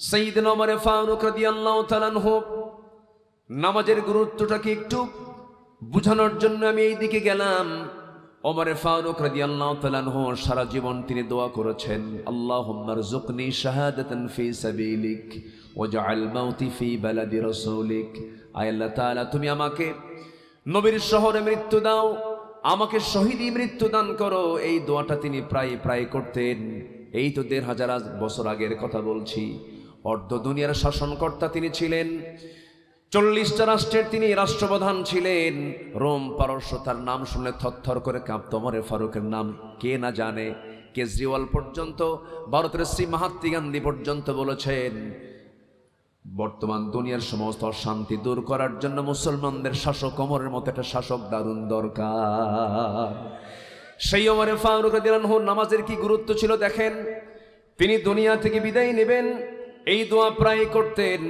সাইয়েদনা ওমর ফারুক রাদিয়াল্লাহু তাআলা আনহু নামাজের গুরুত্বটাকে একটু বুঝানোর জন্য আমি এই দিকে গেলাম। ওমর ফারুক রাদিয়াল্লাহু তাআলা আনহু সারা জীবন তিনি দোয়া করেছেন, আল্লাহুম্মা রযুকনি শাহাদাতান ফি সাবিলিক ওয়াজআল মাউতি ফি বালাদি রাসূলিক। আয় আল্লাহ তাআলা, তুমি আমাকে নবীর শহরে মৃত্যু দাও, আমাকে শহীদি মৃত্যু দান করো। এই দোয়াটা তিনি প্রায় করতেন। এই তো ১৫০০ বছর আগের কথা বলছি। অর্ধ দুনিয়ার শাসনকর্তা তিনি ছিলেন, ৪০টা রাষ্ট্রের তিনি রাষ্ট্রপ্রধান ছিলেন। রোম পারস্য তার নাম শুনলে থরথর করে কাঁপত। ওমর ফারুকের নাম কে না জানে। কেজরিওয়াল পর্যন্ত, ভারতের শ্রী মহাত্মা গান্ধী পর্যন্ত বলেছেন বর্তমান দুনিয়ার সমস্ত অশান্তি দূর করার জন্য মুসলমানদের শাসক ওমরের মতো একটা শাসক দারুণ দরকার। সেই ওমর ফারুক রাদিয়াল্লাহু আনহু নামাজের কি গুরুত্ব ছিল দেখেন। তিনি দুনিয়া থেকে বিদায় নেবেন, এই দোয়া প্রায় করতেন।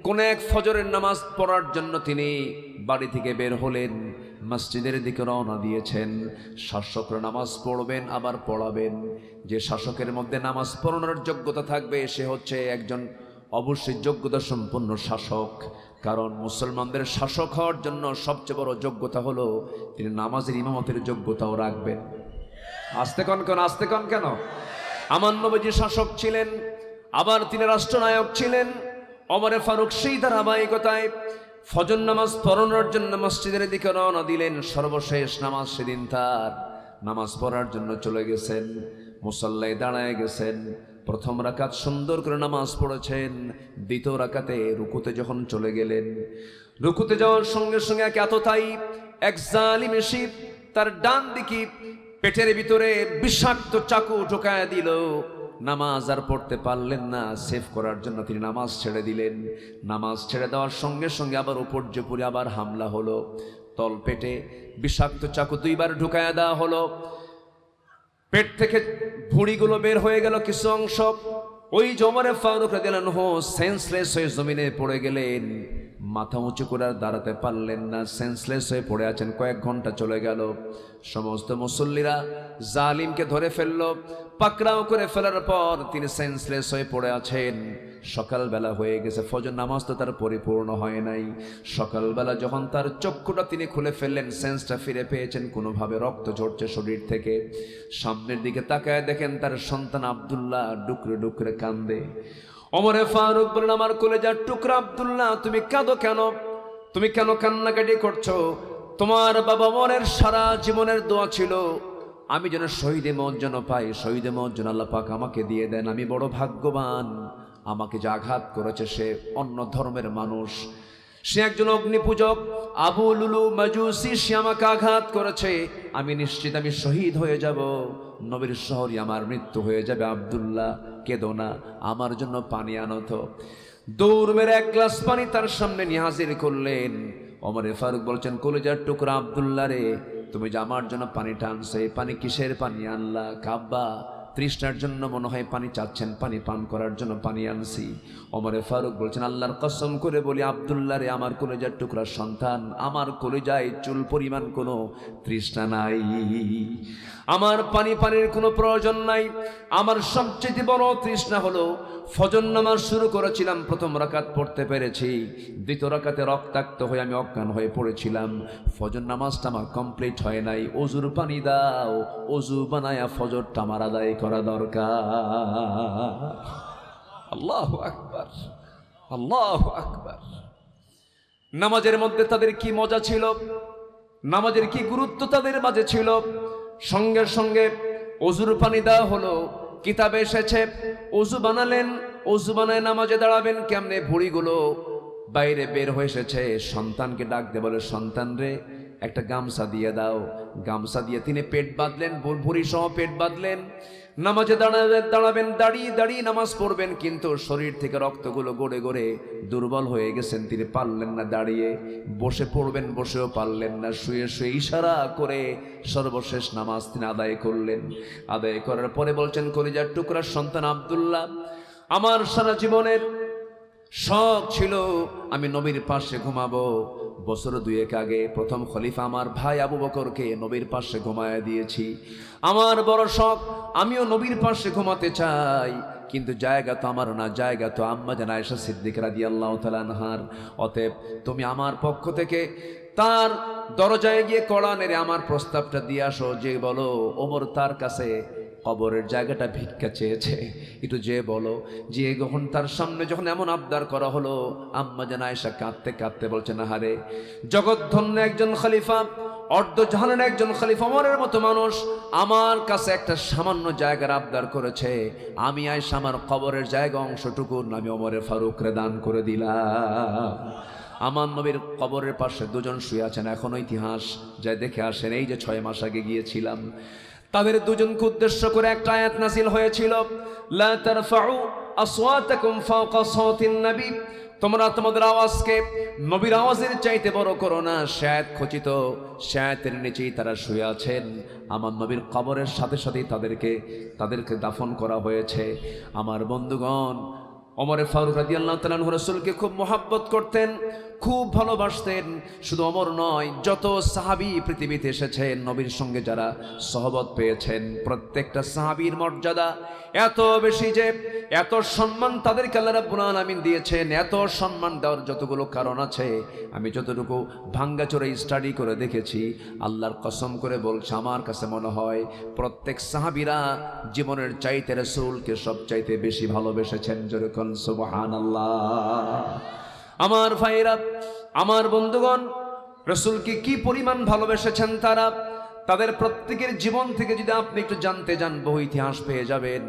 কোন এক ফজরের নামাজ পড়ার জন্য তিনি বাড়ি থেকে বের হলেন, মসজিদের দিকে রওনা দিয়েছেন। শাসকরা নামাজ পড়বেন আবার পড়াবেন। যে শাসকের মধ্যে নামাজ পড়ানোর যোগ্যতা থাকবে সে হচ্ছে একজন অবশ্যই যোগ্যতা সম্পন্ন শাসক। কারণ মুসলমানদের শাসক হওয়ার জন্য সবচেয়ে বড় যোগ্যতা হলো তিনি নামাজের ইমামতের যোগ্যতাও রাখবেন। আস্তে কন কেন? আমার নবীজি শাসক ছিলেন, আবার তিনি রাষ্ট্রনায়ক ছিলেন। ওমর ফারুক সেই ধারাবাহিকতায় ফজর নামাজ পড়ানোর জন্য মসজিদের দিকে রওনা দিলেন। সর্বশেষ নামাজ সেদিন তার নামাজ পড়ার জন্য চলে গেছেন, মুসল্লায় দাঁড়ায় গেছেন। প্রথম রাকাত সুন্দর করে নামাজ পড়েছেন। দ্বিতীয় রাকাতে রুকুতে যখন চলে গেলেন, রুকুতে যাওয়ার সঙ্গে সঙ্গে এতটাই এক জালিম এসে তার ডান দিকে পেটের ভিতরে বিষাক্ত চাকু ঢোকায় দিল। নামাজ আর পড়তে পারলেন না। সেভ করার জন্য তিনি নামাজ ছেড়ে দিলেন। নামাজ ছেড়ে দেওয়ার সঙ্গে সঙ্গে আবার উপর জেপুরে আবার হামলা হলো। তল পেটে বিষাক্ত চাকু 2 বার ঢুকায়া দেওয়া হলো। পেট থেকে ভুঁড়িগুলো বের হয়ে গেল কিছু অংশ। ওই ওমর ফারুক রাদিয়াল্লাহু আনহু সেন্সলেস হয়ে জমিনে পড়ে গেলেন। মাথা উঁচু করে আর দাঁড়াতে পারলেন না, সেন্সলেস হয়ে পড়ে আছেন। কয়েক ঘন্টা চলে গেল। সমস্ত মুসল্লিরা জালিমকে ধরে ফেলল, পাকড়াও করে ফেলার পর তিনি সেন্সলেস হয়ে পড়ে আছেন। সকালবেলা হয়ে গেছে, ফজর নামাজ তো তার পরিপূর্ণ হয় নাই। সকালবেলা যখন তার চক্ষুটা তিনি খুলে ফেললেন, সেন্সটা ফিরে পেয়েছেন, কোনোভাবে রক্ত ঝরছে শরীর থেকে। সামনের দিকে তাকায় দেখেন তার সন্তান আব্দুল্লাহ ডুকরে ডুকরে কান্দে। ওমর ফারুক বলেন, আমার কলেজার টুকরা আব্দুল্লাহ, তুমি কাঁদো কেন? তুমি কেন কান্নাকাটি করছো? তোমার বাবা ওমরের সারা জীবনের দোয়া ছিল আমি যেন শহীদে মওত যেন পাই, শহীদে মওত যেন আল্লাহ পাক আমাকে দিয়ে দেন। আমি বড় ভাগ্যবান। আমাকে যে আঘাত করেছে সে অন্য ধর্মের মানুষ, সে একজন অগ্নিপূজক, আবু লুলু মাজুসি, সে আমাকে আঘাত করেছে। আমি নিশ্চিত আমি শহীদ হয়ে যাব, নবীর শহরে আমার মৃত্যু হয়ে যাবে। আব্দুল্লাহ কেঁদো না, আমার জন্য পানি আনো তো। দৌড় মেরে 1 গ্লাস পানি তার সামনে নিয়ে হাজির করলেন। ওমর ফারুক বলছেন, কলিজার টুকরা আব্দুল্লাহ রে, তুমি যে আমার জন্য পানিটা আনছো, এই পানি কিসের পানি আনলা? কাব্বা তৃষ্ণার জন্য মনে হয় পানি চাচ্ছেন, পানি পান করার জন্য পানি আনছি। ওমর ফারুক বলছেন, আল্লাহর কসম করে বলি আব্দুল্লাহ রে, আমার কলিজার টুকরা সন্তান, আমার কলিজায় চুল পরিমাণ কোনো তৃষ্ণা নাই। আমার পানির কোনো প্রয়োজন নাই। আমার সবচেয়ে বড় তৃষ্ণা হলো ফজর নামাজ শুরু করেছিলাম, প্রথম রাকাত পড়তে পেরেছি, দ্বিতীয় রাকাতে রক্তাক্ত হয়ে আমি অজ্ঞান হয়ে পড়েছিলাম। ফজর নামাজটা আমার কমপ্লিট হয় নাই। ওজুর পানি দাও, ওজু বানায়া ফজরটা আমার আদায় করা দরকার। আল্লাহু আকবার, আল্লাহু আকবার। নামাজের মধ্যে তাদের কি মজা ছিল, নামাজের কি গুরুত্ব তাদের মাঝে ছিল। সঙ্গে সঙ্গে ওজুর পানি দেওয়া হলো। কিতাবে এসেছে ওজু বানালেন, ওজু বানায় নামাজে দাঁড়াবেন কেমনে, ভুঁড়িগুলো বাইরে বের হয়ে এসেছে। সন্তানকে ডাক দিয়ে বলে, সন্তান রে একটা গামছা দিয়ে দাও। গামছা দিয়ে তিনি পেট বাঁধলেন, ভুঁড়ি সহ পেট বাঁধলেন। নামাজে দাঁড়াবেন, দাঁড়িয়ে নামাজ পড়বেন, কিন্তু শরীর থেকে রক্তগুলো গড়ে গড়ে দুর্বল হয়ে গেছেন, তিনি পারলেন না দাঁড়িয়ে। বসে পড়বেন, বসেও পারলেন না। শুয়ে শুয়ে ইশারা করে সর্বশেষ নামাজ তিনি আদায় করলেন। আদায় করার পরে বলছেন, কলিজার টুকরার সন্তান আব্দুল্লাহ, আমার সারা জীবনের শখ ছিল আমি নবীর পাশে ঘুমাবো। বছর 2 আগে প্রথম খলিফা আমার ভাই আবু বকরকে নবীর পাশে ঘুমায় দিয়েছি। আমার বড় শখ, আমিও নবীর পাশে ঘুমাতে চাই। কিন্তু জায়গা তো আমার না, জায়গা তো আম্মা জান আয়েশা সিদ্দিকা রাদিয়াল্লাহু তাআলা আনহার। অতএব তুমি আমার পক্ষ থেকে তার দরজায় গিয়ে কড়া নেড়ে আমার প্রস্তাবটা দিয়ে আসো, যে বলো ওমর তার কাছে কবরের জায়গাটা ভিক্ষা চেয়েছে, একটু যে বলো। যে যখন তার সামনে যখন এমন আবদার করা হলো, আম্মা জান আয়েশা কাঁদতে কাঁদতে বলছেন, আহারে জগৎধন্য একজন খলিফা, অর্ধজাহানের একজন খলিফা ওমরের মতো মানুষ আমার কাছে একটা সামান্য জায়গার আবদার করেছে, আমি আয়েশা আমার কবরের জায়গা অংশটুকু আমি ওমরে ফারুকরে দান করে দিলাম। আমার নবীর কবরের পাশে দুজন শুয়ে আছেন, এখনো ইতিহাস যাই দেখে আসেন। এই যে 6 মাস আগে গিয়েছিলাম, তাদের দুজনকে উদ্দেশ্য করে একটা আয়াত নাযিল হয়েছিল, লা তারফাউ আসওয়াতাকুম ফাওকা সাওতিন নবী, তোমরা তোমাদের আওয়াজকে নবীর আওয়াজের চাইতে বড় করো না। শায়াত খচিত, শায়াতের নিচেই তারা শুয়ে আছেন। আমার নবীর কবরের সাথে সাথেই তাদেরকে দাফন করা হয়েছে। আমার বন্ধুগণ, ওমর ফারুক রাদিয়াল্লাহু তাআলা আনহু রাসূলকে খুব মহব্বত করতেন, খুব ভালোবাসতেন। শুধু ওমর নয়, যত সাহাবী পৃথিবীতে এসেছেন নবীর সঙ্গে যারা সহবত পেয়েছেন, প্রত্যেকটা সাহাবীর মর্যাদা এত বেশি যে এত সম্মান তাদেরকে আল্লাহ রাব্বুল আলামিন দিয়েছেন। এত সম্মান দেওয়ার যতগুলো কারণ আছে, আমি যতটুকু ভাঙ্গাচোরা স্টাডি করে দেখেছি, আল্লাহর কসম করে বলছে, আমার কাছে মনে হয় প্রত্যেক সাহাবীরা জীবনের চাইতে রাসূলকে সবচাইতে বেশি ভালোবেসেছেন। যেরকম সুবহানাল্লাহ। আমার ভাইরা, আমার বন্ধুগণ, রাসূলকে কি পরিমাণ ভালোবেসেছেন তারা, তাদের প্রত্যেকের জীবন থেকে যদি আপনি একটু জানতে যান, বহু ইতিহাস পেয়ে যাবেন।